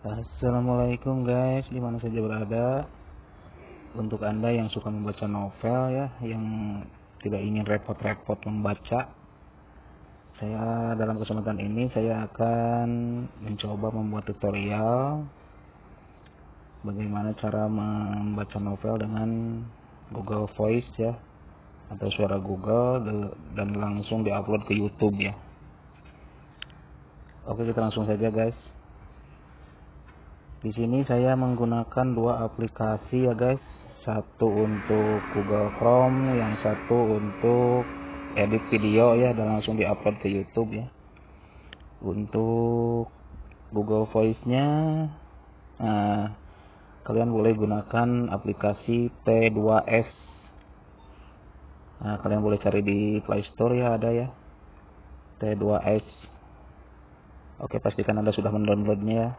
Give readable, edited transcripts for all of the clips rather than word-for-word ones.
Assalamualaikum guys, dimana saja berada. Untuk anda yang suka membaca novel ya, yang tidak ingin repot-repot membaca, saya dalam kesempatan ini saya akan mencoba membuat tutorial bagaimana cara membaca novel dengan Google Voice ya, atau suara Google, dan langsung diupload ke YouTube ya. Oke, kita langsung saja guys. Di sini saya menggunakan dua aplikasi ya guys, satu untuk Google Chrome, yang satu untuk edit video ya, dan langsung diupload ke YouTube ya. Untuk Google Voice-nya, kalian boleh gunakan aplikasi T2S. Kalian boleh cari di Play Store ya, ada ya, T2S. Oke, pastikan Anda sudah mendownloadnya ya.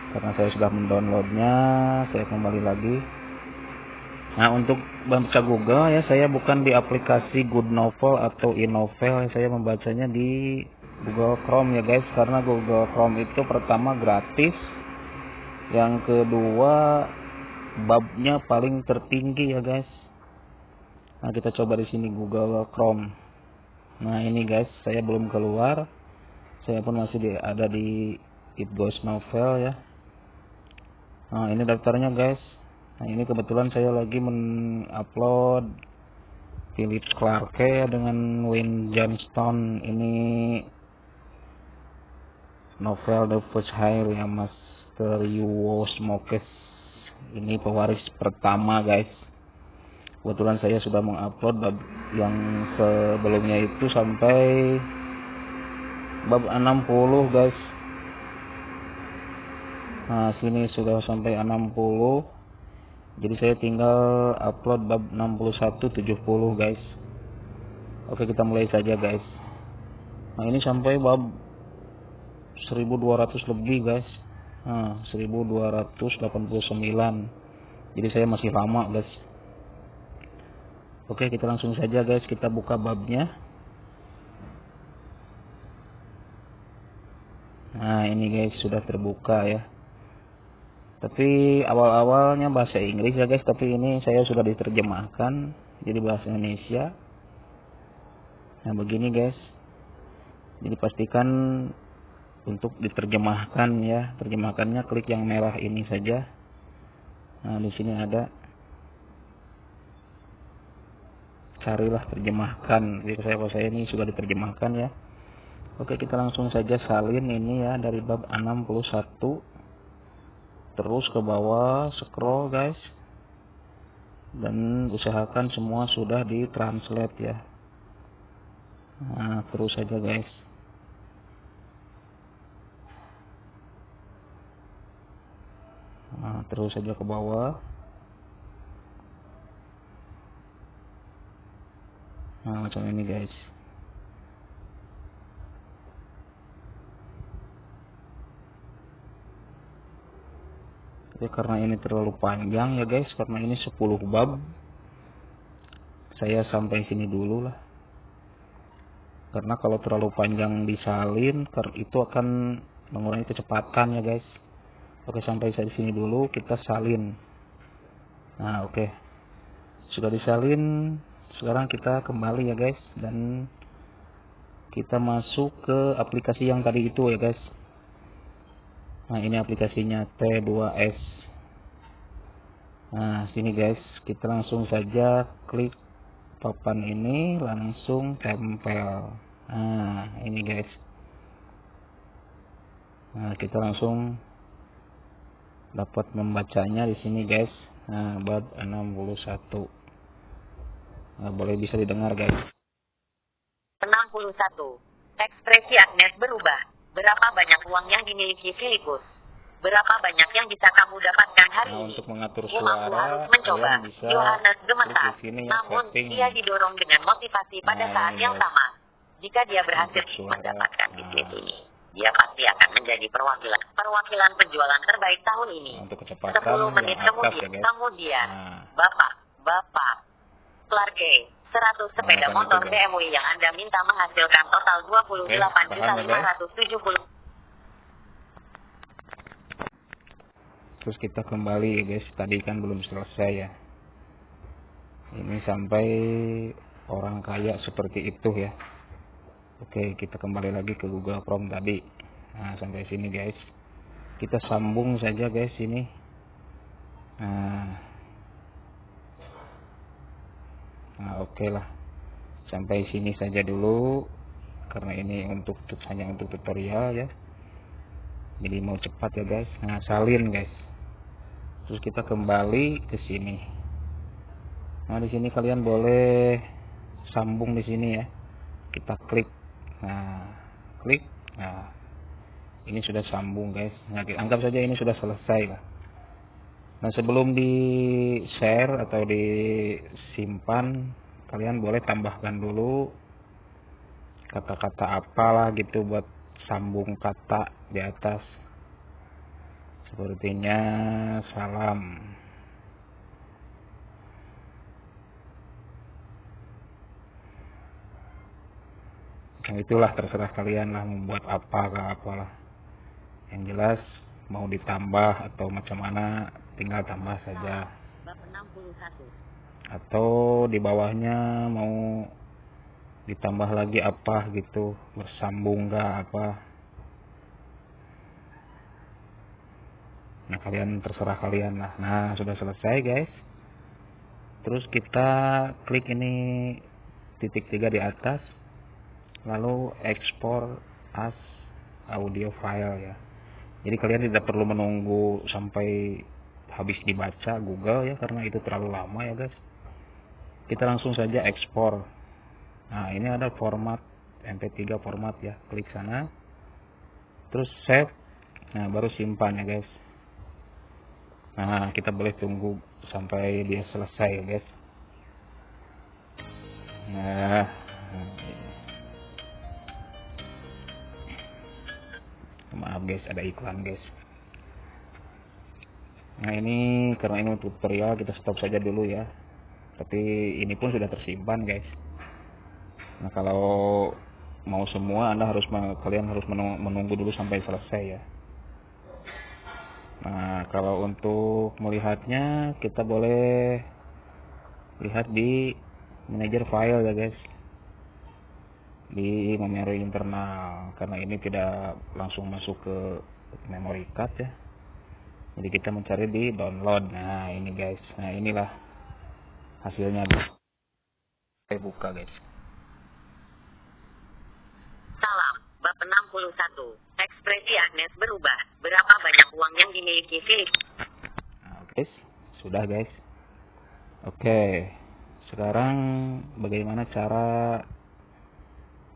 Karena saya sudah mendownloadnya, saya kembali lagi. Nah, untuk baca Google ya, saya bukan di aplikasi Good Novel atau iNovel, saya membacanya di Google Chrome ya guys, karena Google Chrome itu pertama gratis, yang kedua babnya paling tertinggi ya guys. Nah, kita coba di sini Google Chrome. Nah, ini guys, saya belum keluar, saya pun masih ada di It Goes Novel ya. Nah, ini daftarnya guys. Nah, ini kebetulan saya lagi mengupload Philip Clarke ya, dengan Wayne Johnston. Ini novel The First Hire ya, Master Yuo Smokes. Ini pewaris pertama guys. Kebetulan saya sudah mengupload bab yang sebelumnya itu sampai bab 60 guys. Nah, sini sudah sampai 60. Jadi saya tinggal upload bab 61 70 guys. Oke, kita mulai saja guys. Nah, ini sampai bab 1200 lebih guys. Nah, 1289. Jadi saya masih lama guys. Oke, kita langsung saja guys, kita buka babnya. Nah, ini guys sudah terbuka ya. Tapi awal-awalnya bahasa Inggris ya guys, tapi ini saya sudah diterjemahkan jadi bahasa Indonesia. Nah, begini guys. Jadi pastikan untuk diterjemahkan ya. Terjemahkannya klik yang merah ini saja. Nah, di sini ada, carilah terjemahkan. Jadi saya ini sudah diterjemahkan ya. Oke, kita langsung saja salin ini ya, dari bab 61. Terus ke bawah, scroll guys, dan usahakan semua sudah ditranslate ya. Nah, terus saja guys. Nah, terus saja ke bawah. Nah, macam ini guys. Ya, karena ini terlalu panjang ya guys, karena ini 10 bab, saya sampai sini dulu lah. Karena kalau terlalu panjang disalin, itu akan mengurangi kecepatan ya guys. Oke, sampai di sini dulu, kita salin. Nah, oke, sudah disalin. Sekarang kita kembali ya guys, dan kita masuk ke aplikasi yang tadi itu ya guys. Nah, ini aplikasinya T2S. Nah, sini guys, kita langsung saja klik papan ini, langsung tempel. Nah, ini guys. Nah, kita langsung dapat membacanya di sini guys. Nah, bab 61. Nah, boleh bisa didengar guys. 61. Ekspresi Agnes berubah. Berapa banyak uang yang dimiliki Filipus? Berapa banyak yang bisa kamu dapatkan hari ini? Untuk mengatur Aku suara, harus mencoba. kalian bisa Yohanes gemetar. klik di sini ya, Namun, setting. dia didorong dengan motivasi pada saat ini yang guys, sama. Jika dia berhasil untuk suara. mendapatkan bisnis ini, dia pasti akan menjadi perwakilan penjualan terbaik tahun ini. Untuk kecepatan 10 menit yang atas ya guys. kemudian, Nah. Bapak Clarke, 100 sepeda Nah, motor itu, guys. BMW yang Anda minta menghasilkan total 28.570. Terus kita kembali ya guys, tadi kan belum selesai ya. Ini sampai orang kaya seperti itu ya. Oke, kita kembali lagi ke Google Chrome tadi. Nah, sampai sini guys. Kita sambung saja guys ini. Nah, oke lah. Sampai sini saja dulu. Karena ini hanya untuk tutorial ya. Jadi mau cepat ya guys. Nah, salin guys. Terus kita kembali ke sini. Nah, di sini kalian boleh sambung di sini ya. Kita klik. Nah, klik. Nah, ini sudah sambung guys. Nah, anggap saja ini sudah selesai lah. Nah, sebelum di share atau disimpan, kalian boleh tambahkan dulu kata-kata apalah gitu buat sambung kata di atas. Sepertinya salam. Nah, itulah terserah kalian lah membuat apalah. Yang jelas mau ditambah atau macam mana tinggal tambah saja. Bab 61. Atau di bawahnya mau ditambah lagi apa gitu, bersambung gak apa. Nah, kalian terserah kalian lah. Nah, sudah selesai guys. Terus kita klik ini titik 3 di atas, lalu export as audio file ya. Jadi kalian tidak perlu menunggu sampai habis dibaca Google ya, karena itu terlalu lama ya guys. Kita langsung saja ekspor. Nah, ini ada format MP3 format ya, klik sana, terus save. Nah, baru simpan ya guys. Nah, kita boleh tunggu sampai dia selesai ya guys. Nah, maaf guys, ada iklan guys. Nah, ini karena ini tutorial, kita stop saja dulu ya. Tapi ini pun sudah tersimpan guys. Nah, kalau mau semua kalian harus menunggu dulu sampai selesai ya. Nah, kalau untuk melihatnya kita boleh lihat di manajer file ya guys, di memori internal, karena ini tidak langsung masuk ke memory card ya. Jadi kita mencari di download. Nah, ini guys. Nah, inilah hasilnya guys. Saya buka guys. Salam, bab 61. Ekspresi Agnes berubah. Berapa banyak uang yang dimiliki Philip? Nah, guys, sudah guys. Oke. Sekarang bagaimana cara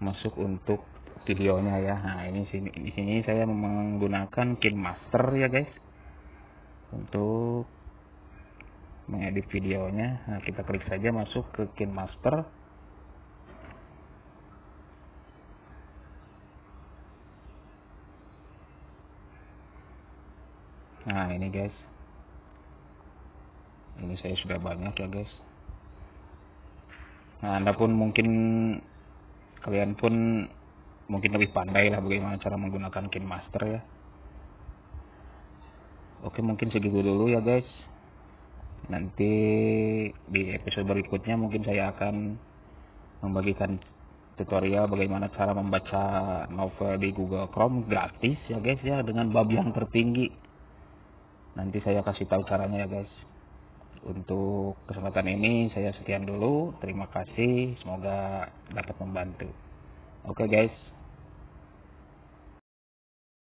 masuk untuk videonya ya. Nah, di sini saya menggunakan KineMaster ya guys. Untuk mengedit videonya. Nah, kita klik saja masuk ke KineMaster. Nah, ini guys. Ini saya sudah banyak ya guys. Nah, kalian pun mungkin lebih pandai lah bagaimana cara menggunakan KineMaster ya. Oke, mungkin segitu dulu ya guys. Nanti di episode berikutnya mungkin saya akan membagikan tutorial bagaimana cara membaca novel di Google Chrome gratis ya guys ya, dengan bab yang tertinggi. Nanti saya kasih tahu caranya ya guys. Untuk kesempatan ini saya sekian dulu. Terima kasih, semoga dapat membantu. Oke guys.